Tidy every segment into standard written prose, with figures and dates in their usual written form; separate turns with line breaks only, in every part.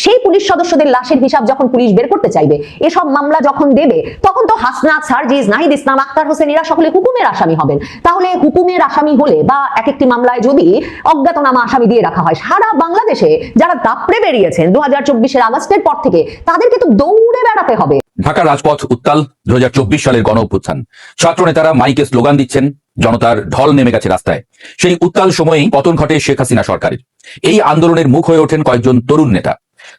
সেই পুলিশ সদস্যদের লাশের হিসাব যখন পুলিশ বের করতে চাইবে, এসব মামলা যখন দেবে, তখন তো হাসনাত, সার্জিস, নাহিদ ইসলাম, আক্তার হোসেন এরা সকলে হুকুমের আসামি হবেন। তাহলে হুকুমের আসামি হলে বা এক একটি মামলায় যদি অজ্ঞাতনামা আসামি দিয়ে রাখা হয়, সারা বাংলাদেশে যারা দাপড়ে বেরিয়েছেন 2024-এর আগস্টের পর থেকে, তাদেরকে তো দৌড়ে বেড়াতে হবে।
ঢাকার রাজপথ উত্তাল। 2024 সালের গণ অভ্যুত্থান। ছাত্র নেতারা মাইকে স্লোগান দিচ্ছেন, জনতার ঢল নেমে গেছে রাস্তায়। সেই উত্তাল সময়েই পতন ঘটে শেখ হাসিনা সরকারের। এই আন্দোলনের মুখ হয়ে ওঠেন কয়েকজন তরুণ নেতা।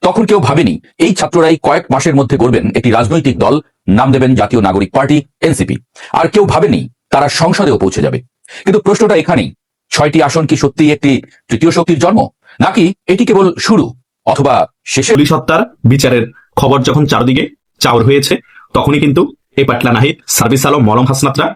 তখন কেউ ভাবেনি এই ছাত্ররাই কয়েক মাসের মধ্যে গড়বেন একটি রাজনৈতিক দল, নাম দেবেন জাতীয় নাগরিক পার্টি, এনসিপি। আর কেউ ভাবেনি তারা সংসদেও পৌঁছে যাবে। কিন্তু প্রশ্নটা এখানেই, 6টি আসন কি সত্যিই একটি তৃতীয় শক্তির জন্ম, নাকি এটি কেবল শুরু, অথবা শেষে?
পুলিশ হত্যার বিচারের খবর যখন চারদিকে চাউর হয়েছে, তখনই কিন্তু এই পাটলা নাহিদ, সার্জিস আলম, মলম হাসনাতরা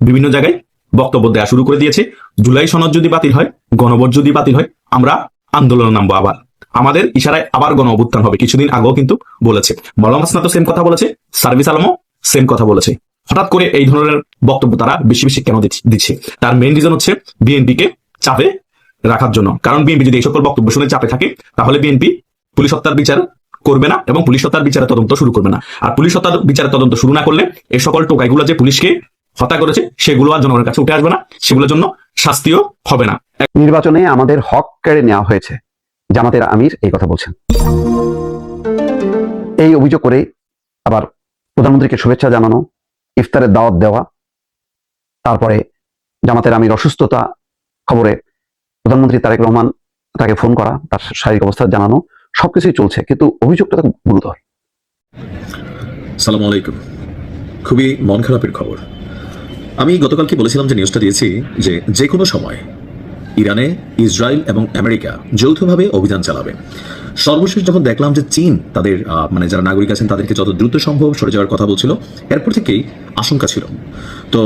বিভিন্ন জায়গায় বক্তব্য দেওয়া শুরু করে দিয়েছে। জুলাই সনদ যদি বাতিল হয়, গণভোট যদি বাতিল হয়, আমরা আন্দোলনে নামবো, আবার আমাদের ইশারায় আবার গণ অভ্যুত্থান হবে। কিছুদিন আগেও কিন্তু বলেছে, মলম হাসনাত সেম কথা বলেছে, সার্জিস আলমও সেম কথা বলেছে। হঠাৎ করে এই ধরনের বক্তব্য তারা বেশি বেশি কেন দিচ্ছে? তার মেইন রিজন হচ্ছে বিএনপিকে চাপে রাখার জন্য। কারণ বিএনপি যদি এই সকল বক্তব্য শুনে চাপে থাকে, তাহলে বিএনপি পুলিশ হত্যার বিচার করবে না এবং পুলিশ হত্যার বিচারের তদন্ত শুরু করবে না। আর পুলিশ হত্যার বিচারের তদন্ত শুরু না করলে এই সকল টোকাইগুলো যে পুলিশকে হত্যা করেছে, সেগুলো আর জনগণের কাছে উঠে আসবে না, সেগুলোর জন্য শাস্তিও হবে না।
নির্বাচনে আমাদের হক কেড়ে নেওয়া হয়েছে, জামাতের আমির এই কথা বলছেন। এই অভিযোগ করে আবার প্রধানমন্ত্রীকে শুভেচ্ছা জানানো, ইফতারের দাওয়াত দেওয়া, তারপরে জামাতের আমির অসুস্থতা খবরে প্রধানমন্ত্রী তারেক রহমান তাকে ফোন করা, তার শারীরিক অবস্থা জানানো, সবকিছুই চলছে, কিন্তু অভিযোগটা তো গুরুতর।
সালাম আলাইকুম। খুবই মন খারাপের খবর। আমি গতকালকে বলেছিলাম, যে নিউজটা দিয়েছি, যে কোনো সময় ইরানে ইসরায়েল এবং আমেরিকা যৌথভাবে অভিযান চালাবে। সর্বশেষ যখন দেখলাম যে চীন তাদের যারা নাগরিক আছেন তাদেরকে যত দ্রুত সম্ভব সরে যাওয়ার কথা বলছিল, এরপর থেকেই আশঙ্কা ছিল। তো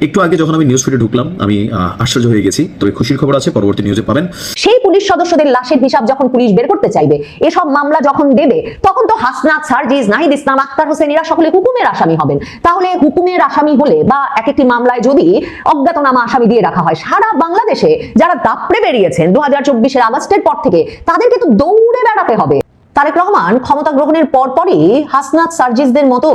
একটু আগে যখন আমি নিউজ ফিডে ঢুকলাম, আমি আশ্চর্য হয়ে গেছি। তবে খুশির খবর আছে, পরবর্তী নিউজে পাবেন।
সেই পুলিশ সদস্যদের লাশের হিসাব যখন পুলিশ বের করতে চাইবে, এসব মামলা যখন দেবে, তখন তো হাসনাত, সার্জিস, নাহিদ ইসলাম, আক্তার হোসেন এরা সকলে হুকুমের আসামি হবেন। তাহলে হুকুমের আসামি হলে বা এক একটি মামলায় যদি অজ্ঞাতনামা আসামি দিয়ে রাখা হয়, সারা বাংলাদেশে যারা দাপড়ে বেরিয়েছেন 2024-এর আগস্টের পর থেকে, তাদেরকে তো দৌড়ে বেড়াতে হবে। তারেক রহমান ক্ষমতা গ্রহণের পরপরই হাসনাত, সার্জিসদের মতো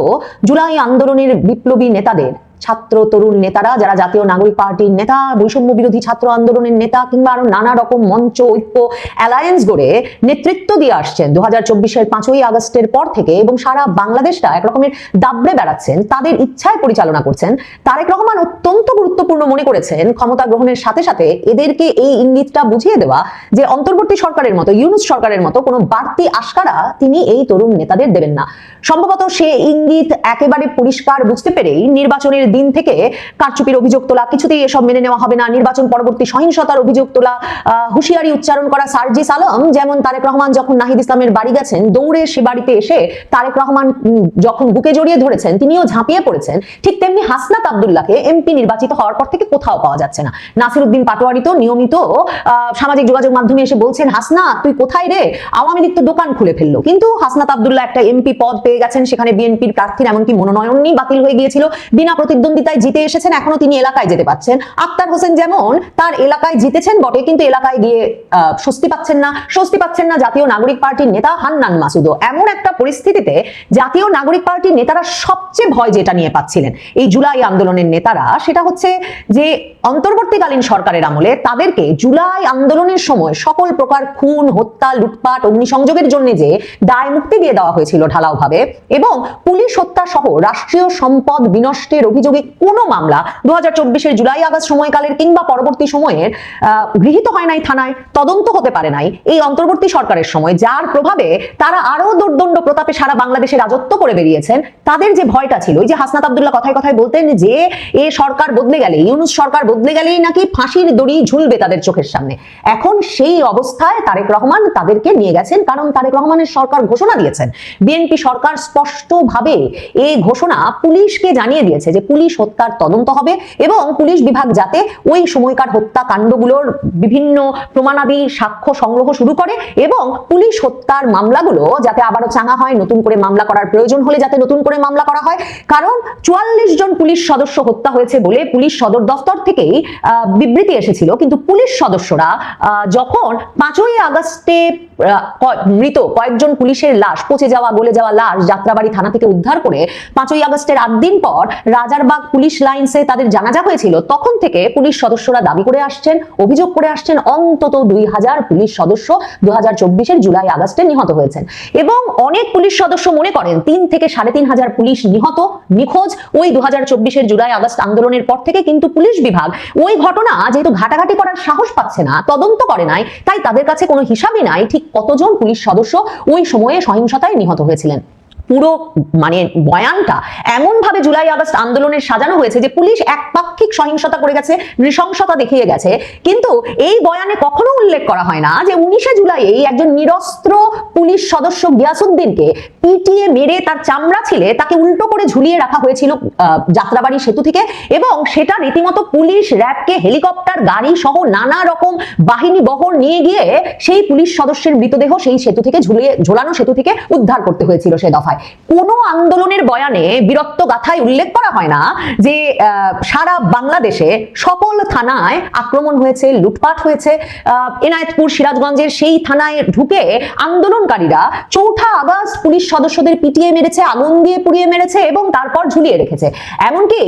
জুলাই আন্দোলনের বিপ্লবী নেতাদের, ছাত্র তরুণ নেতারা, যারা জাতীয় নাগরিক পার্টির নেতা, বৈষম্য বিরোধী ছাত্র আন্দোলনের নেতা, কিংবা আরো নানা রকম মঞ্চ, ঐক্য, অ্যালায়েন্স গড়ে নেতৃত্ব দিয়ে আসছেন 2024-এর 5ই আগস্টের পর থেকে, এবং সারা বাংলাদেশটা একরকমের দাবড়ে বেড়াচ্ছেন, তাদের ইচ্ছায় পরিচালনা করছেন। তারেক রহমান অত্যন্ত গুরুত্বপূর্ণ মনে করেছেন ক্ষমতা গ্রহণের সাথে সাথে এদেরকে এই ইঙ্গিতটা বুঝিয়ে দেওয়া যে অন্তর্বর্তী সরকারের মতো, ইউনূস সরকারের মতো কোনো বাড়তি আশকারা তিনি এই তরুণ নেতাদের দেবেন না। সম্ভবত সে ইঙ্গিত একেবারে পরিষ্কার বুঝতে পেরেই নির্বাচনের দিন থেকে কারচুপির অভিযোগ তোলা, কিছুতেই এসব মেনে নেওয়া হবে না, নির্বাচন পরবর্তী সহিংসতার অভিযোগ তোলা, হুঁশিয়ারি উচ্চারণ করা সার্জিস আলম, যেমন তারেক রহমান যখন নাহিদ ইসলামের বাড়ি গেছেন, দৌড়ে সে বাড়িতে এসে তারেক রহমান যখন বুকে জড়িয়ে ধরেছেন, তিনিও ঝাঁপিয়ে পড়েছেন, ঠিক তেমনি হাসনাত আব্দুল্লাহকে এমপি নির্বাচিত হওয়ার পর থেকে কোথাও পাওয়া যাচ্ছে না। নাসির উদ্দিন পাটোয়ারি তো নিয়মিত সামাজিক যোগাযোগ মাধ্যমে এসে বলছেন, হাসনাত তুই কোথায় রে, আওয়ামী লীগ তো দোকান খুলে ফেললো। কিন্তু হাসনাত আব্দুল্লাহ একটা এমপি পদ পেয়ে গেছেন, সেখানে বিএনপির প্রার্থীর এমনকি মনোনয়নই বাতিল হয়ে গিয়েছিল, বিনা প্রতিদ্বন্দ্বিতায় জিতে এসেছেন, এখনো তিনি এলাকায় যেতে পাচ্ছেন। আক্তার হোসেন যেমন তার এলাকায় জিতেছেন বটে, কিন্তু এলাকায় গিয়ে স্বস্তি পাচ্ছেন না জাতীয় নাগরিক পার্টির নেতা হান্নান মাসুদও। এমন একটা পরিস্থিতিতে জাতীয় নাগরিক পার্টির নেতারা সবচেয়ে ভয় যেটা নিয়ে পাচ্ছিলেন এই জুলাই আন্দোলনের নেতারা, সেটা হচ্ছে যে অন্তর্বর্তীকালীন সরকারের আমলে তাদেরকে জুলাই আন্দোলনের সময় সকল প্রকার খুন, হত্যা, লুটপাট, অগ্নিসংযোগের জন্য যে দায় মুক্তি দিয়ে দেওয়া হয়েছিল ঢালাওভাবে, এবং পুলিশ হত্যা সহ রাষ্ট্রীয় সম্পদ বিনষ্টের অভিযোগে কোনো মামলা 2024-এর জুলাই আগস্ট সময়কালের কিংবা পরবর্তী সময়ের গৃহীত হয় নাই, থানায় তদন্ত হতে পারে নাই এই অন্তর্বর্তী সরকারের সময়, যার প্রভাবে তারা আরো দুর্দণ্ড প্রতাপে সারা বাংলাদেশে রাজত্ব করে বেরিয়েছেন। তাদের যে ভয়টা ছিল, ওই যে হাসনাত আব্দুল্লাহ কথায় কথায় বলতেন যে এ সরকার বদলে গেলে, ইউনূস সরকার বদলে গেলেই নাকি ফাঁসির দড়ি ঝুলবে তাদের চোখের সামনে, এখন সেই অবস্থায় তারেক রহমান তাদেরকে নিয়ে গেছেন। কারণ তারেক রহমানের সরকার ঘোষণা দিয়েছেন, বিএনপি সরকার স্পষ্টভাবে এই ঘোষণা পুলিশকে জানিয়ে দিয়েছে যে পুলিশ হত্যার তদন্ত হবে এবং পুলিশ বিভাগ যাতে ওই সময়কার হত্যাকাণ্ডগুলোর বিভিন্ন প্রমাণাদি সাক্ষ্য সংগ্রহ শুরু করে এবং পুলিশ হত্যার মামলাগুলো যাতে আবারও চাঙা হয়, নতুন করে মামলা করার প্রয়োজন হলে যাতে নতুন করে মামলা করা হয়। কারণ 44 জন পুলিশ সদস্য হত্যা হয়েছে বলে পুলিশ সদর দফতর থেকেই বিবৃতি এসেছিল, কিন্তু পুলিশ সদস্যরা যখন 5ই আগস্টে মৃত কয়েকজন পুলিশের লাশ, পচে যাওয়া গলে যাওয়া লাশ যাত্রাবাড়ি থানা থেকে উদ্ধার করে 5ই আগস্টের 8 দিন পর রাজারবাগ পুলিশ লাইন্সে তাদের জানাজা হয়েছিল, তখন থেকে পুলিশ সদস্যরা দাবি করে আসছেন, অভিযোগ করে আসছেন অন্তত 2000 পুলিশ সদস্য 2024-এর জুলাই আগস্টে নিহত হয়েছেন। এবং অনেক পুলিশ সদস্য মনে করেন 3 থেকে 3500 পুলিশ নিখোঁজ ওই 2024-এর জুলাই আগস্ট আন্দোলনের পর থেকে, কিন্তু পুলিশ বিভাগ ওই ঘটনা যেহেতু ঘাটাঘাটি করার সাহস পাচ্ছে না, তদন্ত করে নাই, তাই তাদের কাছে কোনো হিসাবই নাই ঠিক কতজন পুলিশ সদস্য ওই সময়ে সহিংসতায় নিহত হয়েছিলেন। পুরো মানে বয়ানটা এমন ভাবে জুলাই আগস্ট আন্দোলনের সাজানো হয়েছে যে পুলিশ একপাক্ষিক সহিংসতা করে গেছে, নৃশংসতা দেখিয়ে গেছে, কিন্তু এই বয়ানে কখনো উল্লেখ করা হয় না যে 19শে জুলাই একজন নিরস্ত্র পুলিশ সদস্য গিয়াসউদ্দিনকে পিটিয়ে মেরে তার চামড়া ছিলে তাকে উল্টো করে ঝুলিয়ে রাখা হয়েছিল যাত্রাবাড়ি সেতু থেকে, এবং সেটা রীতিমতো পুলিশ, র্যাবকে, হেলিকপ্টার, গাড়ি সহ নানা রকম বাহিনী বহর নিয়ে গিয়ে সেই পুলিশ সদস্যের মৃতদেহ সেই সেতু থেকে ঝোলানো সেতু থেকে উদ্ধার করতে হয়েছিল। সে দফায় কোনো আন্দোলনের বয়ানে বীরত্ব গাথায় উল্লেখ করা হয় না যে সারা বাংলাদেশে সকল থানায় আক্রমণ হয়েছে, লুটপাট হয়েছে। এনায়েতপুর সিরাজগঞ্জের সেই থানায় ঢুকে আন্দোলনকারীরা 4 আগস্ট পুলিশ সদস্যদের পিটিয়ে মেরেছে, আগুন দিয়ে পুড়িয়ে মেরেছে এবং তারপর ঝুলিয়ে রেখেছে। এমনকি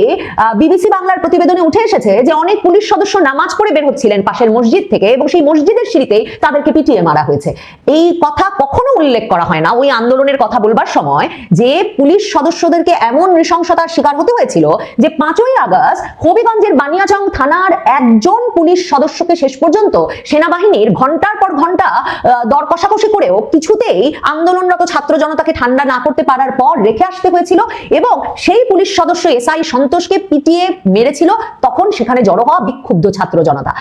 বিবিসি বাংলার প্রতিবেদনে উঠে এসেছে যে অনেক পুলিশ সদস্য নামাজ পড়ে বের হচ্ছিলেন পাশের মসজিদ থেকে এবং সেই মসজিদের সিঁড়িতেই তাদেরকে পিটিয়ে মারা হয়েছে। এই কথা কখনো উল্লেখ করা হয় না ওই আন্দোলনের কথা বলবার সময় যে পুলিশ সদস্যদেরকে এমন নৃশংসতার শিকার হতে হয়েছিল যে 5ই আগস্ট হবিগঞ্জের বানিয়াচং থানার একজন পুলিশ সদস্যকে শেষ পর্যন্ত সেনাবাহিনীর ঘন্টার পর ঘন্টা দর কষাকষি করেও কিছুতেই আন্দোলনরত ছাত্র জনতাকে ঠান্ডা না করতে পারার পর রেখে আসতে হয়েছিল, এবং সেই পুলিশ সদস্য এসআই সন্তোষকে পিটিয়ে মেরেছিল তখন সেখানে জড়ো হওয়া বিক্ষুব্ধ ছাত্র জনতা।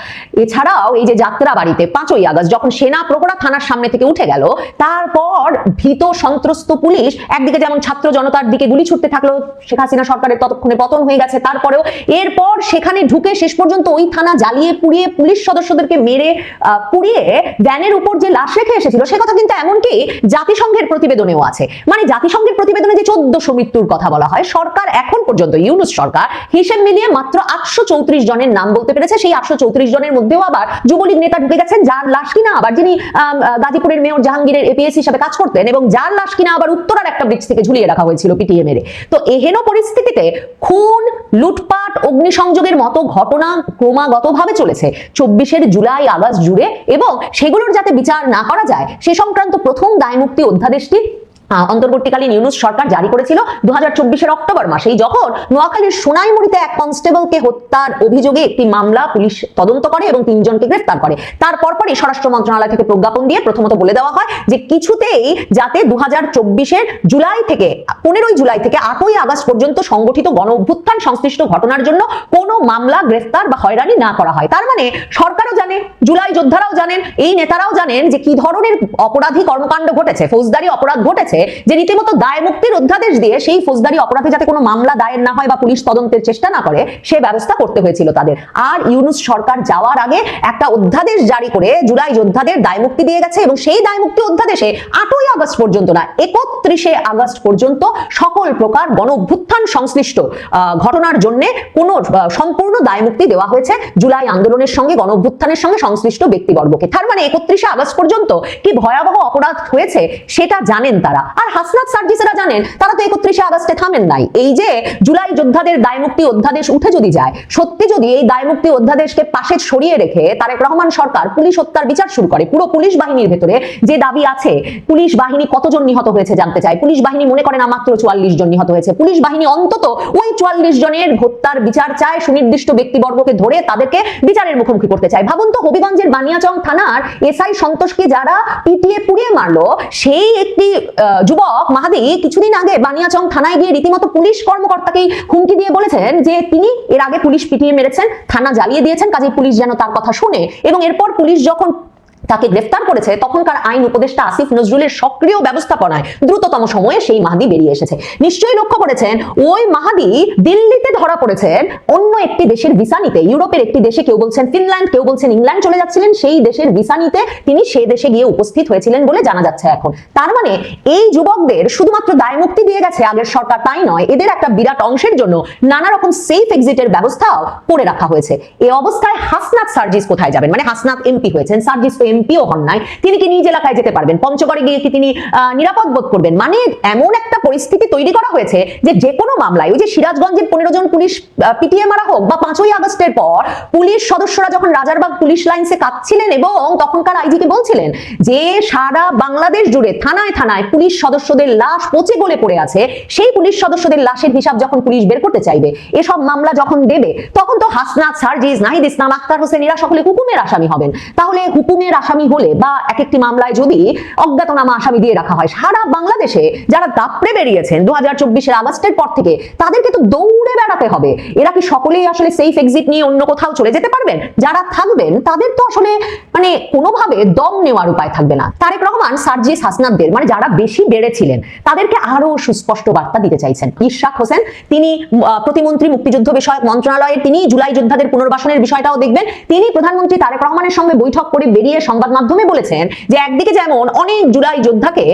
এছাড়াও এই যে যাত্রাবাড়িতে 5ই আগস্ট যখন সেনা প্রহরা থানার সামনে থেকে উঠে গেল, তারপর ভীত সন্ত্রস্ত পুলিশ একদিকে যেমন ছাত্র জনতার দিকে গুলি ছুটতে থাকলো, শেখ হাসিনা সরকারের ততক্ষণে পতন হয়ে গেছে, তারপরেও এরপর সেখানে ঢুকে শেষ পর্যন্ত ওই থানা জ্বালিয়ে পুড়িয়ে পুলিশ সদস্যদেরকে মেরে পুড়িয়ে ভ্যানের উপর যে লাশ রেখে এসেছিল সে কথা কিন্তু এমনকি জাতিসংঘের প্রতিবেদনেও আছে। মানে জাতিসংঘের প্রতিবেদনে যে 1400 মৃত্যুর কথা বলা হয়, সরকার এখন পর্যন্ত ইউনূস সরকার হিসেব মিলিয়ে মাত্র 834 জনের নাম বলতে পেরেছে। সেই 834 জনের মধ্যেও আবার যুবলীগ নেতা ঢুকে গেছেন, যার লাশ কিনা আবার যিনি গাজীপুরের মেয়র জাহাঙ্গীরের এপিএস হিসেবে কাজ করতেন এবং যার লাশ কিনা আবার উত্তরার একটা ব্রিজ থেকে ঝুলিয়ে রাখা হয়েছিল পিটিয়ে মেরে। তো এহেন পরিস্থিতিতে খুন, লুটপাট, অগ্নিসংযোগের মতো ঘটনা ক্রমাগতভাবে চলেছে 24-এর জুলাই আগস্ট জুড়ে, এবং সেগুলোর যাতে বিচার না করা যায় সে সংক্রান্ত প্রথম দায়মুক্তি অধ্যাদেশটি অন্তর্বর্তীকালীন ইউনূস সরকার জারি করেছিল 2024-এর অক্টোবর মাসেই, যখন নোয়াখালীর সোনাইমুড়িতে এক কনস্টেবলকে হত্যার অভিযোগে একটি মামলা পুলিশ তদন্ত করে এবং 3 জনকে গ্রেফতার করে। তারপরই স্বরাষ্ট্র মন্ত্রণালয় থেকে প্রজ্ঞাপন দিয়ে প্রথমত বলে দেওয়া হয় যে কিছুতেই যাতে 2024-এর জুলাই থেকে 15ই জুলাই থেকে 8ই আগস্ট পর্যন্ত সংগঠিত গণ অভ্যুত্থান সংশ্লিষ্ট ঘটনার জন্য কোনো মামলা, গ্রেফতার বা হয়রানি না করা হয়। তার মানে সরকারও জানে, জুলাই যোদ্ধারাও জানেন, এই নেতারাও জানেন যে কি ধরনের অপরাধী কর্মকাণ্ড ঘটেছে, ফৌজদারি অপরাধ ঘটেছে, যে রীতিমতো দায় মুক্তির অধ্যাদেশ দিয়ে সেই ফৌজদারি অপরাধে যাতে কোনো মামলা দায়ের না হয় বা পুলিশ তদন্তের চেষ্টা না করে সে ব্যবস্থা করতে হয়েছিল তাদের। আর ইউনূস সরকার যাওয়ার আগে একটা অধ্যাদেশ জারি করে জুলাই যোদ্ধাদের দায় মুক্তি দিয়ে গেছে, এবং সেই দায় মুক্তি অধ্যাদেশে 8ই আগস্ট পর্যন্ত না 31শে আগস্ট পর্যন্ত সকল প্রকার গণ অভ্যুত্থান সংশ্লিষ্ট ঘটনার জন্য কোনো সম্পূর্ণ দায় মুক্তি দেওয়া হয়েছে জুলাই আন্দোলনের সঙ্গে, গণ অভ্যুত্থানের সঙ্গে সংশ্লিষ্ট ব্যক্তিবর্গকে। তার মানে 31শে আগস্ট পর্যন্ত কি ভয়াবহ অপরাধ হয়েছে সেটা জানেন তারা। আর হাসনাত সার্জিসেরা জানেন, তারা তো 31শে আগস্টে থামেন নাই। এই যে জুলাই যোদ্ধাদের দায়মুক্তি অধ্যাদেশ উঠে যদি যায়, সত্যি যদি এই দায়মুক্তি অধ্যাদেশকে পাশে সরিয়ে রেখে তারেক রহমান সরকার পুলিশ হত্যার বিচার শুরু করে, পুরো পুলিশ বাহিনীর ভেতরে যে দাবি আছে, পুলিশ বাহিনী কতজন নিহত হয়েছে জানতে চায়, পুলিশ বাহিনী মনে করে না মাত্র 44 জন নিহত হয়েছে, পুলিশ বাহিনী অন্তত ওই 44 জনের হত্যার বিচার চায়, সুনির্দিষ্ট ব্যক্তিবর্গকে ধরে তাদেরকে বিচারের মুখোমুখি করতে চায়। ভাবুন তো, হবিগঞ্জের বানিয়াচং থানার এসআই সন্তোষকে যারা পিটিয়ে পুড়িয়ে মারলো, সেই একটি যুবক মাহাদি কিছুদিন আগে বানিয়াচং থানায় গিয়ে রীতিমতো পুলিশ কর্মকর্তাকেই হুমকি দিয়ে বলেছেন যে তিনি এর আগে পুলিশ পিটিয়ে মেরেছেন, থানা জ্বালিয়ে দিয়েছেন, কাজেই পুলিশ যেন তার কথা শুনে। এবং এরপর পুলিশ যখন তাকে গ্রেফতার করেছে তখনকার আইন উপদেষ্টা আসিফ নজরুলের সক্রিয় ব্যবস্থাপনায় দ্রুততম সময়ে সেই মাহাদি বেরিয়ে এসেছে। নিশ্চয়ই লক্ষ্য করেছেন ওই মাহাদি দিল্লিতে ধরা পড়েছেন অন্য একটি দেশের ভিসা নিতে, ইউরোপের একটি দেশে, কেউ বলছেন ফিনল্যান্ড, কেউ বলছেন ইংল্যান্ড চলে যাচ্ছিলেন, সেই দেশের ভিসা নিতে তিনি সে দেশে গিয়ে উপস্থিত হয়েছিলেন বলে জানা যাচ্ছে এখন। তার মানে এই যুবকদের শুধুমাত্র দায় মুক্তি দিয়ে গেছে আগের সরকার তাই নয়, এদের একটা বিরাট অংশের জন্য নানা রকম সেফ এক্সিটের ব্যবস্থাও করে রাখা হয়েছে। এই অবস্থায় হাসনাত সার্জিস কোথায় যাবেন? মানে হাসনাত এমপি হয়েছেন, সার্জিস তো এমপিও হন নাই, তিনি কি নিজ এলাকায় যেতে পারবেন? পঞ্চগড়ে গিয়ে কি তিনি নিরাপদ বোধ করবেন? মানে এমন একটা পরিস্থিতি তৈরি করা হয়েছে যে কোনো মামলায়, ওই যে সিরাজগঞ্জের 15 জন পুলিশ পিটিয়ে মারা হোক, বা 5ই আগস্টের পর পুলিশ সদস্যরা যখন রাজারবাগ পুলিশ লাইন্সে কাঁদছিলেন এবং তখনকার আইজিকে বলছিলেন যে সারা বাংলাদেশ জুড়ে থানায় থানায় পুলিশ সদস্যদের লাশ পচে গলে পড়ে আছে, সেই পুলিশ সদস্যদের লাশের হিসাব যখন পুলিশ বের করতে চাইবে, এসব মামলা যখন দেবে, তখন তো হাসনাত, সার্জিস, নাহিদ ইসলাম, আক্তার হোসেন এরা সকলে হুকুমের আসামি হবেন। তাহলে হুকুমের আসামি হলে বা এক একটি মামলায় যদি অজ্ঞাতনামা আসামি দিয়ে রাখা হয়, সারা বাংলাদেশে যারা দাপড়ে বেরিয়েছেন 2024 আগস্টের পর থেকে, তাদেরকে তো দৌড়ে বেড়াতে হবে। এরা কি সকলেই আসলে সেফ এক্সিট নিয়ে অন্য কোথাও চলে যেতে পারবেন? যারা থাকবেন তাদের তো আসলে মানে কোনোভাবে দম নেওয়ার উপায় থাকবে না। তারেক রহমান সার্জিস, হাসনাতদের মানে যারা বেশি বেড়েছিলেন তাদেরকে আরো সুস্পষ্ট বার্তা দিতে চাইছেন। ইশরাক হোসেন তিনি প্রতিমন্ত্রী মুক্তিযুদ্ধ বিষয়ক মন্ত্রণালয়ের, তিনি জুলাই যোদ্ধাদের পুনর্বাসনের বিষয়টাও দেখবেন। তিনি প্রধানমন্ত্রী তারেক রহমানের সঙ্গে বৈঠক করে বেরিয়ে সংবাদ মাধ্যমে বলেছেন যে একদিকে যেমন অনেক জুলাই যোদ্ধাকে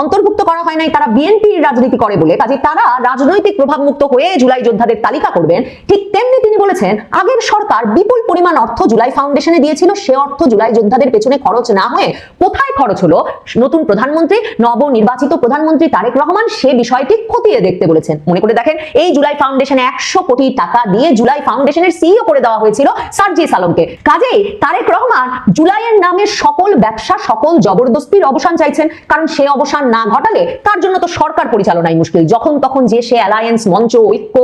অন্তর্ভুক্ত করা হয় নাই, তারা বিএনপির রাজনীতি করে বলে, কাজে তারা রাজনৈতিক প্রভাব মুক্ত হয়ে জুলাই যোদ্ধাদের তালিকা করবেন, ঠিক তেমনি তিনি বলেছেন আগের সরকার বিপুল পরিমাণ অর্থ জুলাই ফাউন্ডেশনে দিয়েছিল, সে অর্থ জুলাই যোদ্ধাদের পেছনে খরচ না হয়ে কোথায় খরচ হলো, নতুন প্রধানমন্ত্রী, নবনির্বাচিত প্রধানমন্ত্রী তারেক রহমান সে বিষয়টি খতিয়ে দেখতে বলেছেন। মনে করে দেখেন, এই জুলাই ফাউন্ডেশনে 100 কোটি টাকা দিয়ে জুলাই ফাউন্ডেশনের সিইও করে দেওয়া হয়েছিল সার্জিস আলমকে। কাজেই তারেক রহমান জুলাইয়ের নামে সকল ব্যবসা, সকল জবরদস্তির অবসান চাইছেন, কারণ সে অবসান না ঘটালে তার জন্য তো সরকার পরিচালনাই মুশকিল। যখন তখন যে সে অ্যালায়েন্স, মঞ্চ, ঐক্য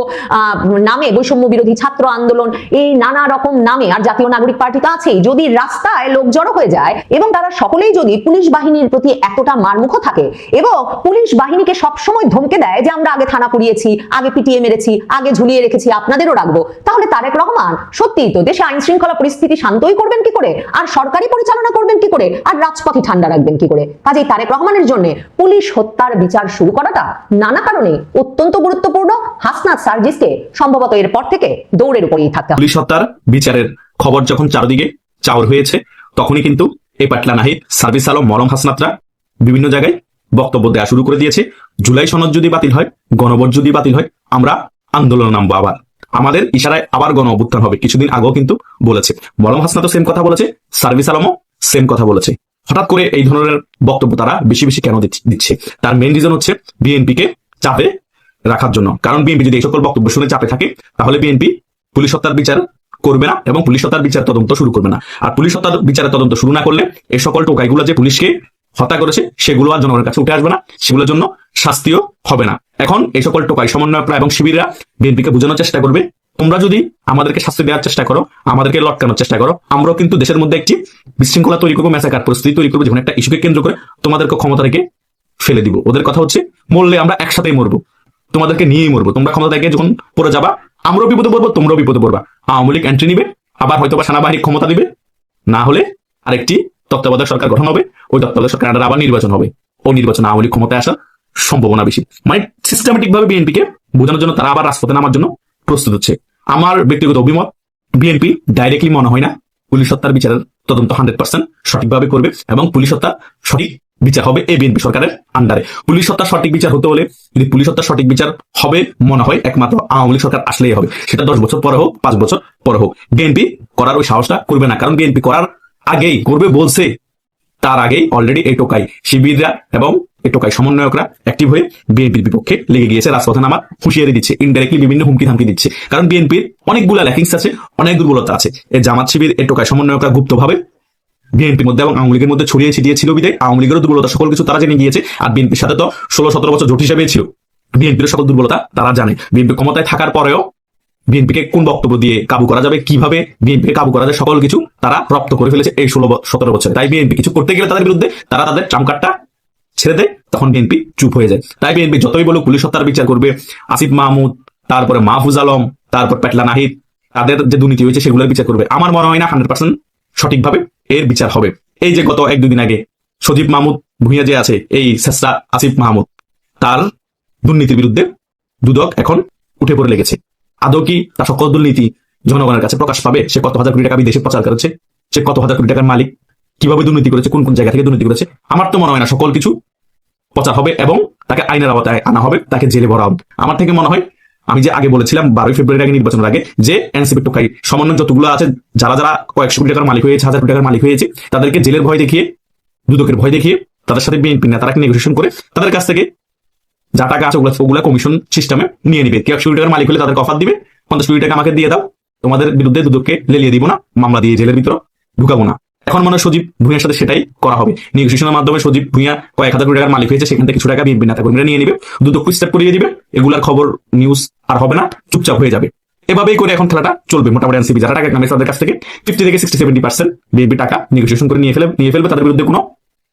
নামে, বৈষম্য বিরোধী ছাত্র আন্দোলন, এই নানা রকম নামে, আর জাতীয় নাগরিক পার্টি তো আছেই, যদি রাস্তায় লোক জড়ো হয়ে যায় এবং তারা সকলেই যদি পুলিশ বাহিনীর প্রতি এতটা মারমুখ থাকে এবং পুলিশ বাহিনীকে সবসময় ধমকে দেয় যে আমরা আগে থানা পুড়িয়েছি, আগে পিটিয়ে মেরেছি, আগে ঝুলিয়ে রেখেছি, আপনাদেরও রাখবো, তাহলে তারেক রহমান সত্যিই তো দেশে আইন শৃঙ্খলা পরিস্থিতি শান্তই করবেন কি করে, আর সরকারি পরিচালনা করবেন কি করে, আর রাজপথই ঠান্ডা রাখবেন কি করে? কাজেই তারেক রহমানের জন্য পুলিশ হত্যার বিচার শুরু করাটা নানা কারণে অত্যন্ত গুরুত্বপূর্ণ। হাসনাত, সার্জিসকে সম্ভবত এরপর থেকে দৌড়ের উপরেই থাকতে হবে।
পুলিশ হত্যার বিচারের খবর যখন চারদিকে চাউর হয়েছে, তখনই কিন্তু এই পাটলা নাহিদ, সার্জিস আলম, মলম হাসনাতরা বিভিন্ন জায়গায় বক্তব্য দেওয়া শুরু করে দিয়েছে। জুলাই সনদ যদি বাতিল হয়, গণভোট যদি বাতিল হয়, আমরা আন্দোলন নামবো, আবার আমাদের ইশারায় আবার গণ অভ্যুত্থান হবে। কিছুদিন আগেও কিন্তু বলেছে, মলম হাসনাতও সেম কথা বলেছে, সার্জিস আলমও সেম কথা বলেছে। হঠাৎ করে এই ধরনের বক্তব্য তারা বেশি বেশি কেন দিচ্ছে? তার মেইন রিজন হচ্ছে বিএনপিকে চাপে রাখার জন্য। কারণ বিএনপি যদি এই সকল বক্তব্য শুনে চাপে থাকে, তাহলে বিএনপি পুলিশ হত্যার বিচার করবে না এবং পুলিশ হত্যার বিচার তদন্ত শুরু করবে না। আর পুলিশ হত্যার বিচারের তদন্ত শুরু না করলে এই সকল টোকাইগুলো যে পুলিশকে হত্যা করেছে সেগুলো আর জনগণের কাছে উঠে আসবে না, সেগুলোর জন্য শাস্তিও হবে না। এখন এই সকল টোকাই সমন্বয়করা এবং শিবিররা বিএনপিকে বোঝানোর চেষ্টা করবে, তোমরা যদি আমাদেরকে শাস্তি দেওয়ার চেষ্টা করো, আমাদেরকে লটকানোর চেষ্টা করো, আমরাও কিন্তু দেশের মধ্যে একটি বিশৃঙ্খলা তৈরি করবো, ম্যাসাকার পরিস্থিতি তৈরি করবো, যেমন একটা ইস্যুকে কেন্দ্র করে তোমাদেরকে ক্ষমতা থেকে ফেলে দিব। ওদের কথা হচ্ছে মরলে আমরা একসাথেই মরবো, তোমাদেরকে নিয়েই মরবো। তোমরা ক্ষমতা থেকে যখন পড়ে যাবা, আমরাও বিপদে পড়বো, তোমরাও বিপদে পড়বা। আওয়ামী লীগ এন্ট্রি নিবে, আবার হয়তো বা সেনাবাহিনী ক্ষমতা দিবে, না হলে আরেকটি তত্ত্বাবধায়ক সরকার গঠন হবে, ওই তত্ত্বাবধায়ক সরকার আবার নির্বাচন হবে, ও নির্বাচনে আওয়ামী লীগ ক্ষমতায় আসার সম্ভাবনা বেশি। মানে সিস্টেমেটিক ভাবে বিএনপিকে বোঝানোর জন্য তারা আবার রাজপথে নামার জন্য প্রস্তুত হচ্ছে। আমার ব্যক্তিগত অভিমত, বিএনপি ডাইরেক্টলি মনে হয় না পুলিশ হত্যার বিচারের তদন্ত 100% সঠিকভাবে করবে এবং পুলিশ হত্যা সঠিক বিচার হবে এই বিএনপি সরকারের আন্ডারে। পুলিশ হত্যার সঠিক বিচার হতে হলে, যদি পুলিশ হত্যার সঠিক বিচার হবে মনে হয়, একমাত্র আওয়ামী লীগ সরকার আসলেই হবে। সেটা 10 বছর পরে হোক, 5 বছর পরে হোক, বিএনপি করার ওই সাহসটা করবে না। কারণ বিএনপি করার আগেই করবে বলছে, তার আগেই অলরেডি এই টোকাই শিবিররা এবং এই টোকাই সমন্বয়করা অ্যাক্টিভ হয়ে বিএনপির বিপক্ষে লেগে গিয়েছে, রাজপথে নামার হুঁশিয়ারি দিচ্ছে, ইনডাইরেক্টলি বিভিন্ন হুমকি ধামকি দিচ্ছে। কারণ বিএনপির অনেকগুলো ল্যাকিংস আছে, অনেক দুর্বলতা আছে। এই জামাত শিবির, এই টোকাই সমন্বয়করা গুপ্তভাবে বিএনপির মধ্যে এবং আওয়ামী লীগের মধ্যে ছড়িয়ে ছিটিয়ে ছিল বিদায় আওয়ামী লীগের দুর্বলতা সকল কিছু তারা জেনে গিয়েছে। আর বিএনপির সাথে তো 16-17 বছর জোট হিসেবে ছিল, বিএনপির সকল দুর্বলতা তারা জানে। বিএনপি ক্ষমতায় থাকার পরেও বিএনপিকে কোন বক্তব্য দিয়ে কাবু করা যাবে, কিভাবে বিএনপিকে কাবু করা যায়, সকল কিছু তারা রপ্ত করে ফেলেছে এই 16-17 বছরে। তাই বিএনপি কিছু করতে গেলে তাদের বিরুদ্ধে তারা তাদের ট্রাম্পকার্ডটা ছেড়ে দেয়, তখন বিএনপি চুপ হয়ে যায়। তাই বিএনপি যতই বলুক পুলিশ হত্যার বিচার করবে, আসিফ মাহমুদ, তারপরে মাহফুজ আলম, তারপর পাটলা নাহিদ, তাদের যে দুর্নীতি হয়েছে সেগুলোর বিচার করবে, আমার মনে হয় না 100% সঠিকভাবে এর বিচার হবে। এই যে গত 1-2 দিন আগে সজীব মাহমুদ ভুঁইয়া যে আছে, এই শেষরা আসিফ মাহমুদ, তার দুর্নীতির বিরুদ্ধে দুদক এখন উঠে পড়ে লেগেছে। আদৌ কি তার সকল দুর্নীতি জনগণের কাছে প্রকাশ পাবে? সে কত হাজার কোটি টাকা বিদেশে পাচার করেছে, সে কত হাজার কোটি টাকার মালিক, কিভাবে দুর্নীতি করেছে, কোন কোন জায়গা থেকে দুর্নীতি করেছে, আমার তো মনে হয় না সকল কিছু প্রচার হবে এবং তাকে আইনের আওতায় আনা হবে, তাকে জেলে ভরা হবে। আমার থেকে মনে হয় আমি যে আগে বলেছিলাম 12 ফেব্রুয়ারির আগে নির্বাচনের আগে যে এনসিপি টোকাই সমন্বয় যতগুলো আছে, যারা যারা কয়েকশো কোটি টাকার মালিক হয়েছে, হাজার কোটি টাকার মালিক হয়েছে, তাদেরকে জেলের ভয় দেখিয়ে, দুদকের ভয় দেখিয়ে তাদের সাথে বিএনপি নেতারা নেগোসিয়েশন করে তাদের কাছ থেকে যা টাকা আছে ওগুলা কমিশন সিস্টেমে নিয়ে নিবে। কেউ 100 কোটি টাকার মালিক হলে তাদেরকে অফার দিবে, 50 কোটি টাকা আমাকে দিয়ে দাও, তোমাদের বিরুদ্ধে দুদককে লেলিয়ে দিব না, মামলা দিয়ে জেলের ভিতরে ঢুকাবো না। এখন মনে হয় সজীব ভুঁইয়ার সাথে সেটাই করা হবে। নেগোসিয়েশনের মাধ্যমে সজীব ভুঁইয়া কয়েক হাজার কোটি টাকার মালিক হয়েছে, সেখান থেকে কিছু টাকা বিএনপি নেতা কর্মীরা নিয়ে নিবে, দুদক স্টেপ করিয়ে দিবে, এগুলার খবর নিউজ আর হবে না, চুপচাপ হয়ে যাবে। এভাবেই করে এখন খেলাটা চলবে। মোটামুটি এনসিপি যারা টাকা কামাইছে তাদের কাছ থেকে 50 থেকে 60-70% বিএনপি টাকা নেগোসিয়েশন করে নিয়ে ফেলবে, তাদের বিরুদ্ধে কোনো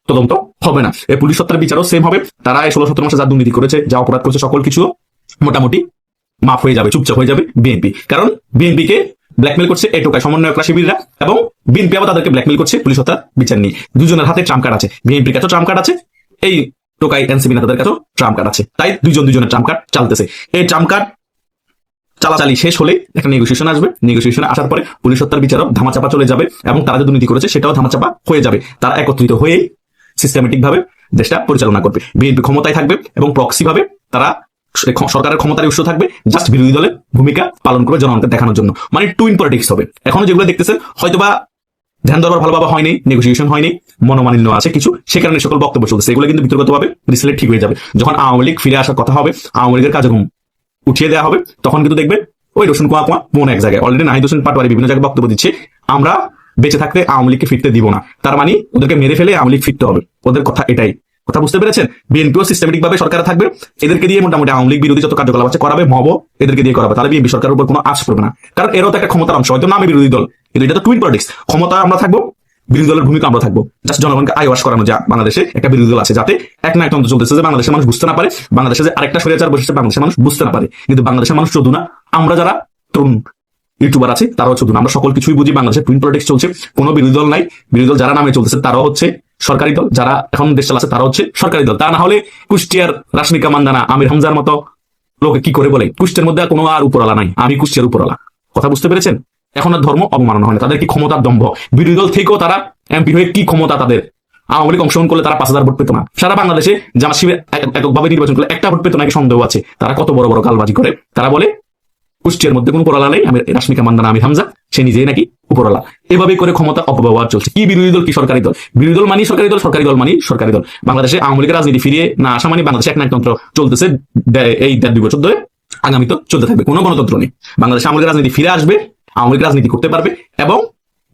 তদন্ত হবে না। এই পুলিশ সত্তার বিচারও সেম হবে। তারা এই 16-17 মাসে যা দুর্নীতি করেছে, যা অপরাধ করেছে, সকল কিছু মোটামুটি মাফ হয়ে যাবে, চুপচাপ হয়ে যাবে বিএনপি। কারণ বিএনপি কে ব্ল্যাকমেল করছে এই টোকায় সমন্বয়করা, শিবিররা, এবং বিএনপি আবার তাদেরকে ব্ল্যাকমেল করছে পুলিশ হত্যার বিচার নিয়ে। দুজনের হাতে ট্রাম্প কার্ড আছে, বিএনপির কাছেও ট্রাম্প কার্ড আছে, এই টোকাই এনসিপি নেতাদের কাছেও ট্রাম্প কার্ড আছে। তাই দুজনের ট্রাম্প কার্ড চালতেছে। এই ট্রাম্প কার্ড চালাচালি শেষ হলে একটা নেগোসিয়েশন আসবে। নেগোসিয়েশনে আসার পরে পুলিশ হত্যার বিচারও ধামাচাপা চলে যাবে, এবং তারা যে দুর্নীতি করেছে সেটাও ধামাচাপা হয়ে যাবে। তারা একত্রিত হয়ে সিস্টেমেটিক ভাবে দেশটা পরিচালনা করবে। বিএনপি ক্ষমতায় থাকবে এবং প্রক্সি ভাবে তারা সরকারের ক্ষমতার উৎস থাকবে, জাস্ট বিরোধী দলের ভূমিকা পালন করবে জনগণকে দেখানোর জন্য। মানে টুইন পলিটিক্স হবে। এখনো যেগুলো দেখতেছেন হয়তোবা ধ্যান দরবার ভালোভাবে হয়নি, নেগোসিয়েশন হয়নি, মনোমালিন্য আছে কিছু, সে কারণে সকল বক্তব্য চলছে। এগুলো কিন্তু বিতর্কতভাবে রিসেন্টলি ঠিক হয়ে যাবে। যখন আওয়ামী লীগ ফিরে আসার কথা হবে, আওয়ামী লীগের কার্যক্রম উঠিয়ে দেওয়া হবে, তখন কিন্তু দেখবে ওই রসুন কোয়া কোন এক জায়গায় অলরেডি নাহিদ হোসেন পাটোয়ারি বিভিন্ন জায়গায় বক্তব্য দিচ্ছে, আমরা বেঁচে থাকতে আওয়ামী লীগকে ফিরতে দিব না। তার মানে ওদেরকে মেরে ফেলে আওয়ামী লীগ ফিরতে হবে। ওদের কথা এটাই। কথা বুঝতে পেরেছেন? বিএনপিও সিস্টেমেটিক ভাবে সরকারে থাকবে, এদেরকে দিয়ে মোটামুটি আওয়ামী লীগ বিরোধী যত কার্যকলাপ আছে করাবে, মব এদেরকে দিয়ে করাবে। তাহলে বিএনপি সরকারের উপর কোনো আঁচ পড়বে না। কারণ এরাও তো একটা ক্ষমতার অংশ, হয়তো নামে বিরোধী দল, কিন্তু এটা তো টুইন পলিটিক্স। ক্ষমতা আমরা থাকবো, বিরোধী দলের ভূমিকা আমরা থাকবো। জাস্ট জনগণকে আইওয়াশ করানো, যা বাংলাদেশে একটা বিরোধী দল আছে, যাতে এক নায়কতন্ত্র চলতেছে, যে বাংলাদেশের মানুষ বুঝতে না পারে, বাংলাদেশে যে আরেকটা স্বৈরাচার বসেছে বাংলাদেশের মানুষ বুঝতে না পারে। কিন্তু বাংলাদেশের মানুষ চোদ্দ না, আমরা যারা তরুণ ইউটিউবার আছে তারাও চোদ্দ না, আমরা সকল কিছুই বুঝি। বাংলাদেশে টুইন পলিটিক্স চলছে, কোনো বিরোধী দল নাই। বিরোধী দল যারা নামে চলতেছে তারাও হচ্ছে সরকারি দল, যারা এখন দেশ চালাচ্ছে তারা হচ্ছে সরকারি দল। তা না হলে কুষ্টিয়ার রাশমিকা মান্দানা, আমির হামজার মতো লোকে কি করে বলে কুষ্টিয়ার মধ্যে কোনো আর উপরওয়ালা নাই, আমি কুষ্টিয়ার উপরওয়ালা। কথা বুঝতে পেরেছেন? এখন আর ধর্ম অবমাননা হয় না, তাদের কি ক্ষমতার দম্ভ। বিরোধী দল থেকেও তারা এমপি হয়ে কি ক্ষমতা তাদের। আওয়ামী লীগ অংশগ্রহণ করলে তারা 5000 ভোট পেত না। সারা বাংলাদেশে জামাত শিবির এককভাবে নির্বাচন করলে একটা ভোট পেত নাকি সন্দেহ আছে। তারা কত বড় বড় গালবাজি করে, তারা বলে কুষ্টিয়ার মধ্যে কোনো উপরওয়ালা নেই, আমি রাশমিকা মান্দানা, আমির হামজা, সে নিজেই নাকি উপরওয়ালা। এভাবে করে ক্ষমতা অপব্যবহার চলছে। কি বিরোধী দল, কি সরকারি দল? বিরোধী দল মানি সরকারি দল, সরকারি দল মানি সরকারি দল। বাংলাদেশে আওয়ামী লীগের রাজনীতি ফিরিয়ে না আসা মানে বাংলাদেশে এক নায়কতন্ত্র চলতেছে এই 1.5-2 বছর ধরে, আগামী তো চলতে থাকবে। কোনো গণতন্ত্র নেই। বাংলাদেশে আওয়ামী লীগের রাজনীতি ফিরে আসবে, আওয়ামী লীগ রাজনীতি করতে পারবে, এবং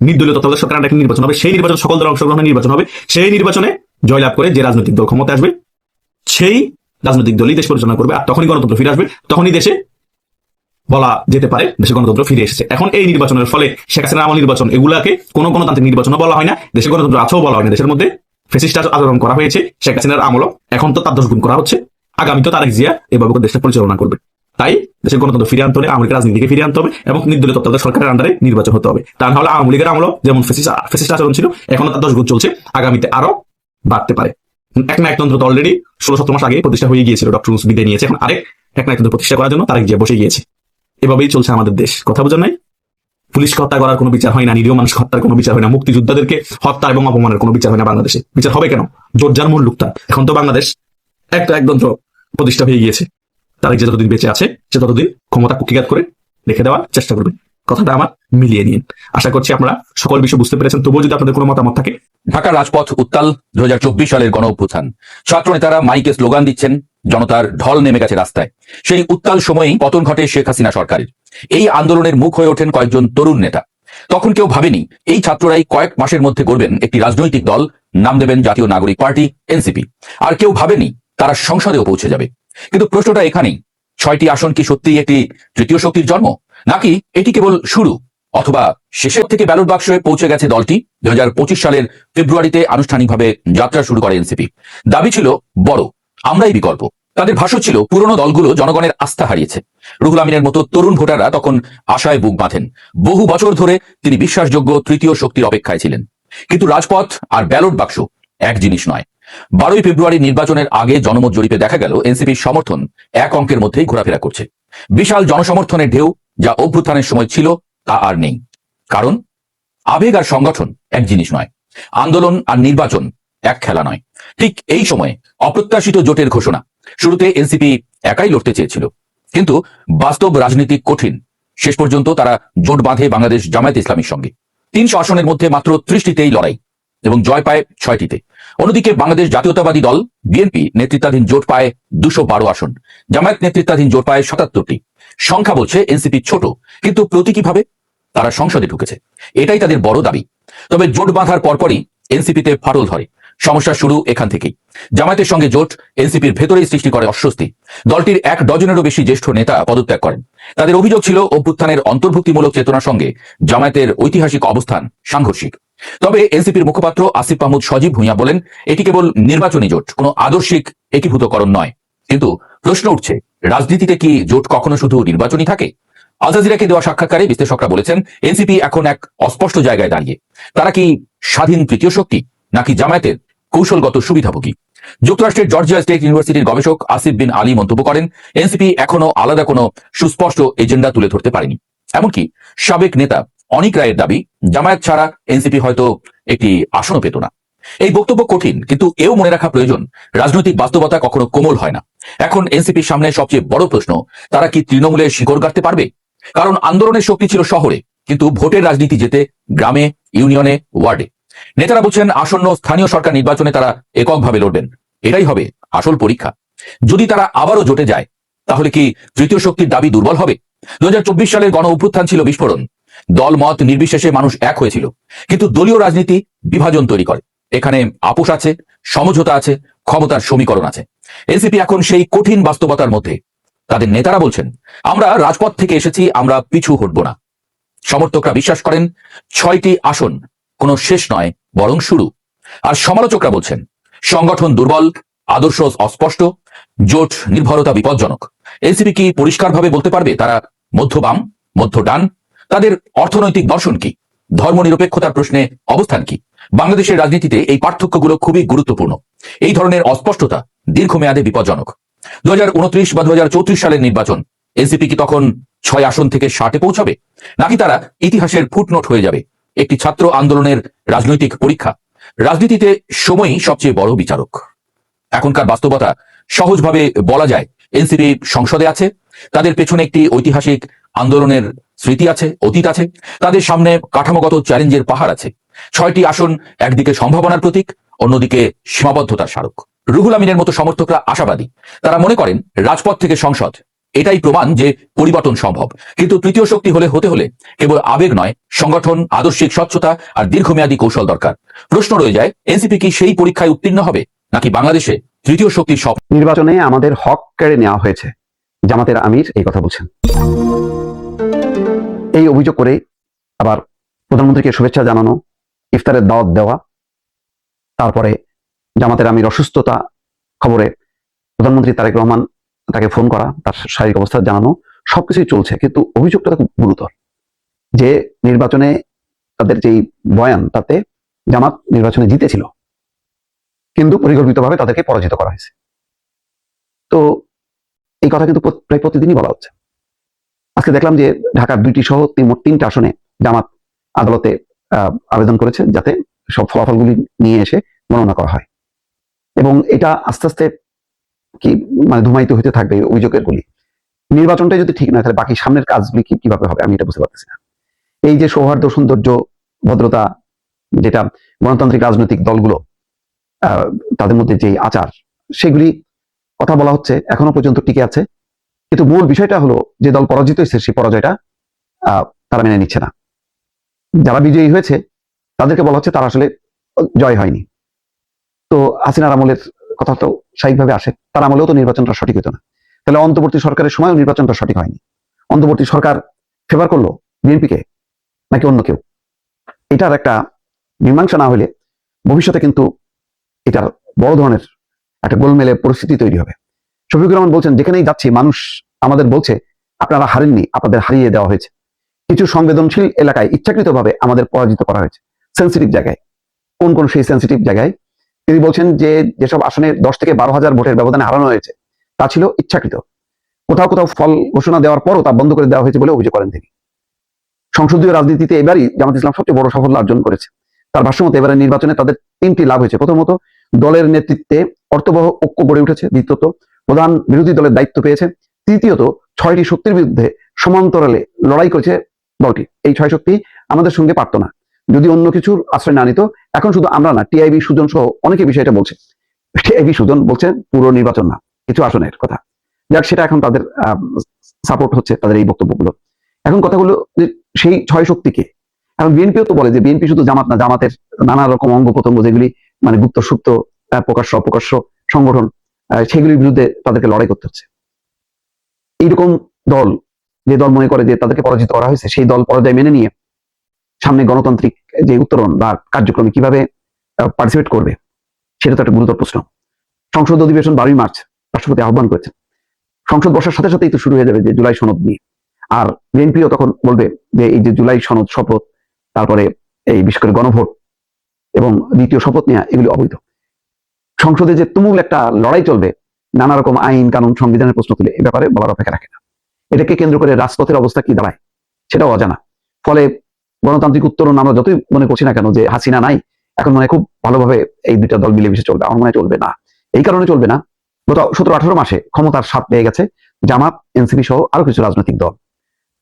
নির্দলীয় তত্ত্বাবধায়ক সরকারের একটা নির্বাচন হবে। সেই নির্বাচন সকল দলের অংশগ্রহণের নির্বাচন হবে। সেই নির্বাচনে জয়লাভ করে যে রাজনৈতিক দল ক্ষমতা আসবে, সেই রাজনৈতিক দলই দেশ পরিচালনা করবে। আর তখনই গণতন্ত্র ফিরে আসবে, তখনই দেশে বলা যেতে পারে দেশে গণতন্ত্র ফিরে এসেছে। এখন এই নির্বাচনের ফলে শেখ হাসিনার আমল নির্বাচন, এগুলাকে কোনো গণতান্ত্রিক নির্বাচনও বলা হয় না, দেশে গণতন্ত্র আছেও বলা হয় না। দেশের মধ্যে ফ্যাসিস্ট আচরণ করা হয়েছে শেখ হাসিনার আমলও, এখন তো তার 10 গুণ করা হচ্ছে। আগামী তো তারেক জিয়া এভাবে দেশটা পরিচালনা করবে। তাই দেশের গণতন্ত্র ফিরে আনতে হলে আওয়ামী লীগের রাজনীতিকে ফিরে আনতে হবে, এবং নির্দলীয় তত্ত্বাবধায়ক সরকারের আন্ডারে নির্বাচন হতে হবে। তা না হলে আওয়ামী লীগের আমল যেমন ফ্যাসিস্ট আচরণ ছিল, এখনো তার 10 গুণ চলছে, আগামীতে আরো বাড়তে পারে। এক নায়কতন্ত্র তো অলরেডি 16-17 মাস আগে প্রতিষ্ঠা হয়ে গিয়েছিল, ডক্টর ইউনূস বিদায় নিয়েছে। এখন আরেক এক নায়কতন্ত্র প্রতিষ্ঠা করার জন্য তারেক জিয়া বসে গিয়েছে। এভাবেই চলছে আমাদের দেশ। কথা বোঝেন নাই? পুলিশকে হত্যা করার কোনো বিচার হয় না, নিরীহ মানুষকে হত্যার কোনো বিচার হয় না, মুক্তিযোদ্ধাদেরকে হত্যা এবং অপমানের কোনো বিচার হয় না বাংলাদেশে। বিচার হবে কেন? জোরজার মূল লুকটা। এখন তো বাংলাদেশ একটা একতন্ত্র প্রতিষ্ঠা হয়ে গিয়েছে। তারেক যে যতদিন বেঁচে আছে সে ততদিন ক্ষমতা কুক্ষিঘাত করে রেখে দেওয়ার চেষ্টা করবে। কথাটা আমার মিলিয়ে নিন। আশা করছি আপনারা সকল বিষয় বুঝতে পেরেছেন। তবুও যদি আপনাদের কোনো মতামত থাকে।
ঢাকার রাজপথ উত্তাল। 2024 সালের গণ অভ্যুত্থান। ছাত্র নেতারা মাইকে স্লোগান দিচ্ছেন, জনতার ঢল নেমে গেছে রাস্তায়। সেই উত্তাল সময়েই পতন ঘটে শেখ হাসিনা সরকারের। এই আন্দোলনের মুখ হয়ে ওঠেন কয়েকজন তরুণ নেতা। তখন কেউ ভাবেনি এই ছাত্ররাই কয়েক মাসের মধ্যে করবেন একটি রাজনৈতিক দল, নাম দেবেন জাতীয় নাগরিক পার্টি এনসিপি। আর কেউ ভাবেনি তারা সংসদেও পৌঁছে যাবে। কিন্তু প্রশ্নটা এখানেই, 6টি আসন কি সত্যিই একটি তৃতীয় শক্তির জন্ম, নাকি এটি কেবল শুরু? অথবা শেষের থেকে ব্যালট বাক্সে পৌঁছে গেছে দলটি? 2025 সালের ফেব্রুয়ারিতে আনুষ্ঠানিকভাবে যাত্রা শুরু করে এনসিপি। দাবি ছিল বড়, আমরাই বিকল্প। তাদের ভাষ্য ছিল পুরনো দলগুলো জনগণের আস্থা হারিয়েছে। রুহুল আমিনের মতো তরুণ ভোটাররা তখন আশায় বুক বাঁধেন। বহু বছর ধরে তিনি বিশ্বাসযোগ্য তৃতীয় শক্তির অপেক্ষায় ছিলেন। কিন্তু রাজপথ আর ব্যালট বাক্স এক জিনিস নয়। 12 ফেব্রুয়ারি নির্বাচনের আগে জনমত জরিপে দেখা গেল এনসিপির সমর্থন এক অঙ্কের মধ্যেই ঘোরাফেরা করছে। বিশাল জনসমর্থনের ঢেউ যা অভ্যুত্থানের সময় ছিল তা আর নেই। কারণ আবেগ আর সংগঠন এক জিনিস নয়, আন্দোলন আর নির্বাচন এক খেলা নয়। ঠিক এই সময়ে অপ্রত্যাশিত জোটের ঘোষণা। শুরুতে এনসিপি একাই লড়তে চেয়েছিল, কিন্তু বাস্তব রাজনীতি কঠিন। শেষ পর্যন্ত তারা জোট বাঁধে বাংলাদেশ জামায়াত ইসলামীর সঙ্গে। 300 আসনের মধ্যে মাত্র 30টিতেই লড়াই এবং জয় পায় 6টিতে। অন্যদিকে বাংলাদেশ জাতীয়তাবাদী দল বিএনপি নেতৃত্বাধীন জোট পায় 212 আসন, জামায়াত নেতৃত্বাধীন জোট পায় 77টি। সংখ্যা বলছে এনসিপি ছোট, কিন্তু প্রতীকীভাবে তারা সংসদে ঢুকেছে, এটাই তাদের বড় দাবি। তবে জোট বাঁধার পরপরই এনসিপিতে ফাটল ধরে। সমস্যা শুরু এখান থেকেই। জামায়াতের সঙ্গে জোট এনসিপির ভেতরেই সৃষ্টি করে অস্বস্তি। দলটির 1 ডজনেরও বেশি জ্যেষ্ঠ নেতা পদত্যাগ করেন। তাদের অভিযোগ ছিল অভ্যুত্থানের অন্তর্ভুক্তিমূলক চেতনার সঙ্গে জামায়াতের ঐতিহাসিক অবস্থান সাংঘর্ষিক। তবে এনসিপির মুখপাত্র আসিফ মাহমুদ সজীব ভুঁইয়া বলেন, এটি কেবল নির্বাচনী জোট, কোনো আদর্শিক একীভূতকরণ নয়। কিন্তু প্রশ্ন উঠছে, রাজনীতিতে কি জোট কখনো শুধু নির্বাচনী থাকে? আল জাজিরাকে দেওয়া সাক্ষাৎকারে বিশ্লেষকরা বলেছেন, এনসিপি এখন এক অস্পষ্ট জায়গায় দাঁড়িয়ে। তারা কি স্বাধীন তৃতীয় শক্তি, নাকি জামায়াতের কৌশলগত সুবিধাভোগী? যুক্তরাষ্ট্রের জর্জিয়া স্টেট ইউনিভার্সিটির গবেষক আসিফ বিন আলী মন্তব্য করেন, এনসিপি এখনো আলাদা কোনো সুস্পষ্ট এজেন্ডা তুলে ধরতে পারেনি। এমনকি সাবেক নেতা অনিক রায়ের দাবি, জামায়াত ছাড়া এনসিপি হয়তো একটি আসনও পেত না। এই বক্তব্য কঠিন, কিন্তু এও মনে রাখা প্রয়োজন, রাজনৈতিক বাস্তবতা কখনো কোমল হয় না। এখন এনসিপির সামনে সবচেয়ে বড় প্রশ্ন, তারা কি তৃণমূলে শিকড় গাড়তে পারবে? কারণ আন্দোলনের শক্তি ছিল শহরে, কিন্তু ভোটের রাজনীতি যেতে গ্রামে, ইউনিয়নে, ওয়ার্ডে। নেতারা বলছেন, আসন্ন স্থানীয় সরকার নির্বাচনে তারা এককভাবে লড়বেন। এটাই হবে আসল পরীক্ষা। যদি তারা আবারও জোটে যায়, তাহলে কি তৃতীয় শক্তির দাবি দুর্বল হবে? 2024 সালের গণ অভ্যুত্থান ছিল বিস্ফোরণ। দল মত নির্বিশেষে মানুষ এক হয়েছিল, কিন্তু দলীয় রাজনীতি বিভাজন তৈরি করে। এখানে আপোষ আছে, সমঝোতা আছে, ক্ষমতার সমীকরণ আছে। এনসিপি এখন সেই কঠিন বাস্তবতার মধ্যে। তাদের নেতারা বলছেন, আমরা রাজপথ থেকে এসেছি, আমরা পিছু হটব না। সমর্থকরা বিশ্বাস করেন 6টি আসন কোনো শেষ নয়, বরং শুরু। আর সমালোচকরা বলছেন, সংগঠন দুর্বল, আদর্শ অস্পষ্ট, জোট নির্ভরতা বিপজ্জনক। এনসিপি কি পরিষ্কারভাবে বলতে পারবে তারা মধ্য বাম, মধ্য ডান? তাদের অর্থনৈতিক দর্শন কি? ধর্মনিরপেক্ষতার প্রশ্নে অবস্থান কি? বাংলাদেশের রাজনীতিতে এই পার্থক্যগুলো খুবই গুরুত্বপূর্ণ। এই ধরনের অস্পষ্টতা দীর্ঘমেয়াদে বিপজ্জনক। 2029 বা 2034 সালের নির্বাচন, এনসিপি কি তখন 6 আসন থেকে 60-এ পৌঁছাবে, নাকি তারা ইতিহাসের ফুটনোট হয়ে যাবে? একটি ছাত্র আন্দোলনের রাজনৈতিক পরীক্ষা। রাজনীতিতে সময়ই সবচেয়ে বড় বিচারক। এখনকার বাস্তবতা সহজভাবে বলা যায়, এনসিপি সংসদে আছে, তাদের পেছনে একটি ঐতিহাসিক আন্দোলনের স্মৃতি আছে, অতীত আছে, তাদের সামনে কাঠামোগত চ্যালেঞ্জের পাহাড় আছে। 6টি আসন একদিকে সম্ভাবনার প্রতীক, অন্যদিকে সীমাবদ্ধতার স্মারক। রুহুল আমিনের মতো সমর্থকরা আশাবাদী। তারা মনে করেন, রাজপথ থেকে সংসদ, এটাই প্রমাণ যে পরিবর্তন সম্ভব। কিন্তু তৃতীয় শক্তি হতে হলে কেবল আবেগ নয়, সংগঠন, আদর্শিক স্বচ্ছতা আর দীর্ঘমেয়াদী কৌশল দরকার। প্রশ্ন রয়ে যায়, এনসিপি কি সেই পরীক্ষায় উত্তীর্ণ হবে, নাকি বাংলাদেশে তৃতীয় শক্তির সব?
নির্বাচনে আমাদের হক কেড়ে নেওয়া হয়েছে, জামাতের আমির এই কথা বলছেন। এই অভিযোগ করে আবার প্রধানমন্ত্রীকে শুভেচ্ছা জানানো, ইফতারের দাওয়াত দেওয়া, তারপরে জামাতের আমির অসুস্থতা খবরে প্রধানমন্ত্রী তারেক রহমান তাকে ফোন করা, তার শারীরিক অবস্থা জানানো, সবকিছুই চলছে। কিন্তু অভিযোগটা খুব গুরুতর যে নির্বাচনে তাদের যেই বয়ান, তাতে জামাত নির্বাচনে জিতেছিল, কিন্তু পরিকল্পিতভাবে তাদেরকে পরাজিত করা হয়েছে। তো এই কথা কিন্তু প্রায় প্রতিদিনই বলা হচ্ছে। আজকে দেখলাম যে ঢাকার 2টি সহ মোট 3টে আসনে জামাত আদালতে আবেদন করেছে, যাতে সব ফলাফলগুলি নিয়ে এসে গণনা করা হয়। এবং এটা আস্তে আস্তে কি ধুমায়িত হতে থাকবে অভিযোগের গুলি। নির্বাচনটাই যদি ঠিক না, তাহলে বাকি সামনের কাজগুলি কিভাবে হবে আমি এটা বুঝতে পারতেছি না। এই যে সৌহার্দ্য, সৌন্দর্য, ভদ্রতা, যেটা গণতান্ত্রিক রাজনৈতিক দলগুলো তাদের মধ্যে যে আচার, সেগুলি কথা বলা হচ্ছে, এখনো পর্যন্ত টিকে আছে। কিন্তু মূল বিষয়টা হলো, যে দল পরাজিত হয়েছে সেই পরাজয়টা তারা মেনে নিচ্ছে না। যারা বিজয়ী হয়েছে তাদেরকে বলা হচ্ছে তারা আসলে জয় হয়নি। তো হাসিনার আমলের কথা তো স্বাভাবিকভাবে আসে, তার আমলেও তো নির্বাচনটা সঠিক হতো না। তাহলে অন্তর্বর্তী সরকারের সময়ও নির্বাচনটা সঠিক হয়নি। অন্তর্বর্তী সরকার ফেভার করলো বিএনপিকে নাকি অন্য কেউ? এটার একটা মীমাংসা না হলে ভবিষ্যতে কিন্তু এটার বড় ধরনের একটা গোলমেলে পরিস্থিতি তৈরি হবে। শফিকুর রহমান বলছেন, যেখানেই যাচ্ছি মানুষ আমাদের বলছে আপনারা হারেননি, আপনাদের হারিয়ে দেওয়া হয়েছে। কিছু সংবেদনশীল এলাকায় ইচ্ছাকৃতভাবে আমাদের পরাজিত করা হয়েছে, সেন্সিটিভ জায়গায়। কোন কোন সেই সেন্সিটিভ জায়গায়? তিনি বলছেন যে যেসব আসনে 10 থেকে 12,000 ভোটের ব্যবধানে হারানো হয়েছে, তা ছিল ইচ্ছাকৃত। কোথাও কোথাও ফল ঘোষণা দেওয়ার পরও তা বন্ধ করে দেওয়া হয়েছে বলে অভিযোগ করেন তিনি। সংসদীয় রাজনীতিতে এবারই জামাত ইসলাম সবচেয়ে বড় সাফল্য অর্জন করেছে। তার ভাষ্যমতে এবারের নির্বাচনে তাদের 3টি লাভ হয়েছে। প্রথমত, দলের নেতৃত্বে অর্থবহ ঐক্য গড়ে উঠেছে। দ্বিতীয়ত, প্রধান বিরোধী দলের দায়িত্ব পেয়েছে। তৃতীয়ত, 6টি শক্তির বিরুদ্ধে সমান্তরালে লড়াই করেছে দলটি। এই 6 শক্তি আমাদের সঙ্গে পারত না যদি অন্য কিছুর আশ্রয় না নিত। এখন শুধু আমরা না, টিআইবি সুজন সহ অনেকে বিষয়টা বলছে। টিআইবি সুজন বলছে পুরো নির্বাচন না, কিছু আসনের কথা। যাক, সেটা এখন তাদের সাপোর্ট হচ্ছে তাদের এই বক্তব্যগুলো। এখন কথাগুলো যে সেই 6 শক্তিকে, এখন বিএনপিও তো বলে যে বিএনপি শুধু জামাত না, জামাতের নানা রকম অঙ্গ প্রত্যঙ্গ যেগুলি মানে গুপ্ত সুপ্ত প্রকাশ্য অপ্রকাশ্য সংগঠন, সেগুলির বিরুদ্ধে তাদেরকে লড়াই করতে হচ্ছে। এইরকম দল, যে দল মনে করে যে তাদেরকে পরাজিত করা হয়েছে, সেই দল পরাজয় মেনে নিয়ে সামনে গণতান্ত্রিক যে উত্তরণ বা কার্যক্রমে কিভাবে পার্টিসিপেট করবে, সেটা তো একটা গুরুতর প্রশ্ন। সংসদ অধিবেশন 12ই মার্চ রাষ্ট্রপতি আহ্বান করেছেন। সংসদ বসার সাথে সাথেই তো শুরু হয়ে যাবে যে জুলাই সনদ নিয়ে। আর বিএনপিও তখন বলবে যে এই যে জুলাই সনদ, শপথ, তারপরে এই বিশেষ করে গণভোট এবং দ্বিতীয় শপথ নেওয়া, এগুলি অবৈধ। সংসদে যে তুমুল একটা লড়াই চলবে, নানা রকম আইন কানুন সংবিধানের প্রশ্ন তুলে, এ ব্যাপারে বলার অপেক্ষা রাখে না। এটাকে কেন্দ্র করে রাজপথের অবস্থা কি দাঁড়ায় সেটাও অজানা। ফলে গণতান্ত্রিক উত্তরণ আমরা যতই মনে করছি না কেন যে হাসিনা নাই, এখন মনে খুব ভালোভাবে এই দুইটা দল মিলেমিশে চলবে, আমার মনে হয় চলবে না। এই কারণে চলবে না, গত 17-18 মাসে ক্ষমতার স্বাদ পেয়ে গেছে জামাত, এনসিপি সহ আরো কিছু রাজনৈতিক দল।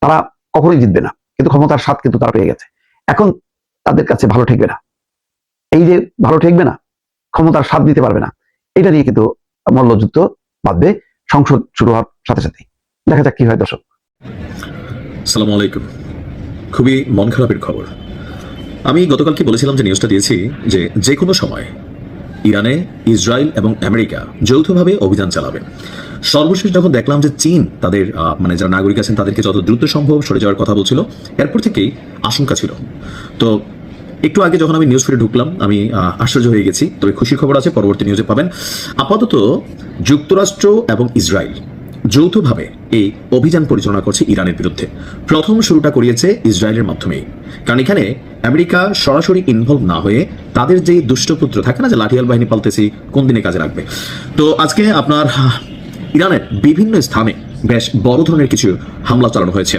তারা কখনোই জিতবে না, কিন্তু ক্ষমতার স্বাদ কিন্তু তারা পেয়ে গেছে। এখন তাদের কাছে ভালো ঠেকবে না, এই যে ভালো ঠেকবে না, ক্ষমতার স্বাদ দিতে পারবে না, এটা নিয়ে কিন্তু মল্লযুদ্ধ বাঁধবে সংসদ শুরু হওয়ার সাথে সাথেই। দেখা যাক কি হয় দর্শক।
আসসালামু আলাইকুম। খুবই মন খারাপের খবর। আমি গতকালকে বলেছিলাম যে নিউজটা দিয়েছি যে কোনো সময় ইরানে ইসরায়েল এবং আমেরিকা যৌথভাবে অভিযান চালাবে। সর্বশেষ যখন দেখলাম যে চীন তাদের মানে যারা নাগরিক আছেন তাদেরকে যত দ্রুত সম্ভব সরে যাওয়ার কথা বলছিল, এরপর থেকেই আশঙ্কা ছিল। তো একটু আগে যখন আমি নিউজ ফিডে ঢুকলাম, আমি আশ্চর্য হয়ে গেছি। তবে খুশির খবর আছে, পরবর্তী নিউজে পাবেন। আপাতত যুক্তরাষ্ট্র এবং ইসরায়েল যৌথভাবে এই অভিযান পরিচালনা করছে ইরানের বিরুদ্ধে। প্রথম শুরুটা করিয়েছে ইসরায়েলের মাধ্যমেই, কারণ এখানে আমেরিকা সরাসরি ইনভলভ না হয়ে তাদের যে দুষ্টপুত্র থাকে না, যে লাঠিয়াল বাহিনী পালতেছি, কোন দিনে কাজে লাগবে। তো আজকে আপনার ইরানের বিভিন্ন স্থানে বেশ বড় ধরনের কিছু হামলা চালানো হয়েছে।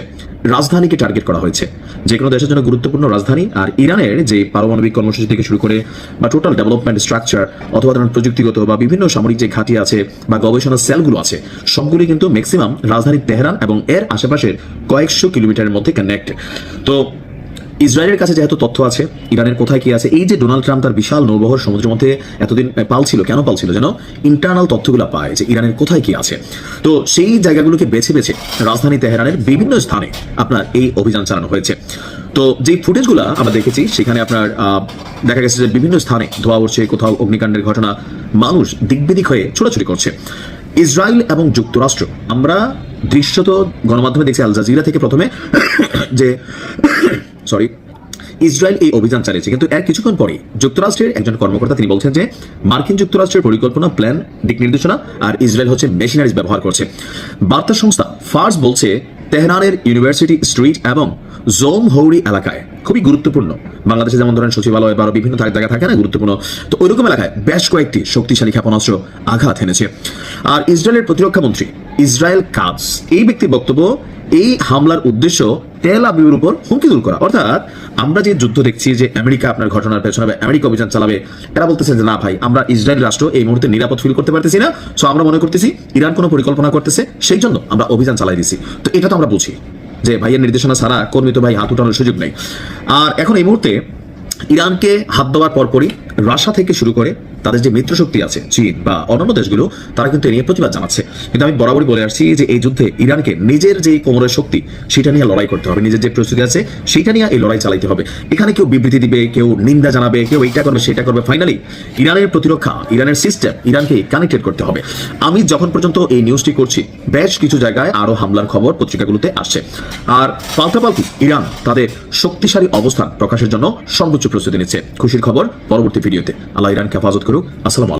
রাজধানীকে টার্গেট করা হয়েছে, যে কোনো দেশের জন্য গুরুত্বপূর্ণ রাজধানী। আর ইরানের যে পারমাণবিক কর্মসূচি থেকে শুরু করে বা টোটাল ডেভেলপমেন্ট স্ট্রাকচার অথবা ধরনের প্রযুক্তিগত বা বিভিন্ন সামরিক যে ঘাঁটি আছে বা গবেষণা সেলগুলো আছে, সবগুলি কিন্তু ম্যাক্সিমাম রাজধানী তেহরান এবং এর আশেপাশের কয়েকশো কিলোমিটারের মধ্যে কানেক্টেড। তো ইসরায়েলের কাছে যেহেতু তথ্য আছে ইরানের কোথায় কি আছে, এই যে ডোনাল্ড ট্রাম্প তার বিশাল নৌবহর সমুদ্রের মধ্যে এতদিন পালছিল, কেন পালছিল? যেন ইন্টারনাল তথ্যগুলো পায় যে ইরানের কোথায় কি আছে। তো সেই জায়গাগুলোকে বেছে বেছে রাজধানী তেহরানের বিভিন্ন স্থানে আপনার এই অভিযান চালানো হয়েছে। তো যে ফুটেজগুলো আমরা দেখেছি, সেখানে আপনার দেখা গেছে যে বিভিন্ন স্থানে ধোঁয়া উঠছে, কোথাও অগ্নিকাণ্ডের ঘটনা, মানুষ দিকবিদিক হয়ে ছোটাছুটি করছে। ইসরায়েল এবং যুক্তরাষ্ট্র, আমরা দৃশ্যত গণমাধ্যমে দেখছি আল জাজিরা থেকে প্রথমে যে ইসরায়েল এই অভিযান চালিয়েছে, কিন্তু এর কিছুক্ষণ পরে যুক্তরাষ্ট্রের একজন কর্মকর্তা তিনি বলছেন যে মার্কিন যুক্তরাষ্ট্রের পরিকল্পনা, প্ল্যান, দিক নির্দেশনা আর ইসরায়েল হচ্ছে মেশিনারিজ ব্যবহার করছে। বার্তা সংস্থা ফার্স বলছে তেহরানের ইউনিভার্সিটি স্ট্রিট এবং জোম হৌরি এলাকায় খুবই গুরুত্বপূর্ণ, বাংলাদেশে যেমন ধরেন সচিবালয় বা বিভিন্ন জায়গা থাকে না গুরুত্বপূর্ণ, তো ওইরকম এলাকায় বেশ কয়েকটি শক্তিশালী ক্ষেপণাস্ত্র আঘাত এনেছে। আর ইসরায়েলের প্রতিরক্ষা মন্ত্রী ইসরায়েল কাটজ, এই ব্যক্তির বক্তব্য, এই হামলার উদ্দেশ্য তেল আবিবের উপর হুমকি দূর করা। অর্থাৎ আমরা যে যুদ্ধ দেখছি যে আমেরিকা আপনার ঘটনার পেছনে আমেরিকা অভিযান চালাবে, এরা বলতেছে যে না ভাই, আমরা ইসরায়েল রাষ্ট্র এই মুহূর্তে নিরাপদ ফিল করতে পারতেছি না, সো আমরা মনে করতেছি ইরান কোনো পরিকল্পনা করতেছে, সেই জন্য আমরা অভিযান চালাই দিছি। তো এটা তো আমরা বুঝি যে ভাইয়ের নির্দেশনা ছাড়া কর্মী তো ভাই হাত উঠানোর সুযোগ নেই। আর এখন এই মুহূর্তে ইরানকে হাত দেওয়ার পরপরই রাশিয়া থেকে শুরু করে তাদের যে মিত্র শক্তি আছে চীন বা অন্যান্য দেশগুলো, তারা কিন্তু এ নিয়ে প্রতিবাদ জানাচ্ছে। কিন্তু আমি বরাবরই বলে আসছি যে এই যুদ্ধে ইরানকে নিজের যে কোমরের শক্তি সেটা নিয়ে লড়াই করতে হবে, নিজের যে প্রস্তুতি আছে সেটা নিয়ে এই লড়াই চালাইতে হবে। এখানে কেউ বিবৃতি দিবে, কেউ নিন্দা জানাবে, কেউ এইটা করবে সেটা করবে, ফাইনালি ইরানের প্রতিরক্ষা, ইরানের সিস্টেম, ইরানকে কানেক্টেড করতে হবে। আমি যখন পর্যন্ত এই নিউজটি করছি, বেশ কিছু জায়গায় আরো হামলার খবর পত্রিকাগুলোতে আসছে। আর পাল্টাপাল্টি ইরান তাদের শক্তিশালী অবস্থান প্রকাশের জন্য সর্বোচ্চ প্রস্তুতি নিচ্ছে। খুশির খবর পরবর্তী ভিডিওতে। আল্লাহ ইরানকে হেফাজত করুক। আসসালামু আলাইকুম।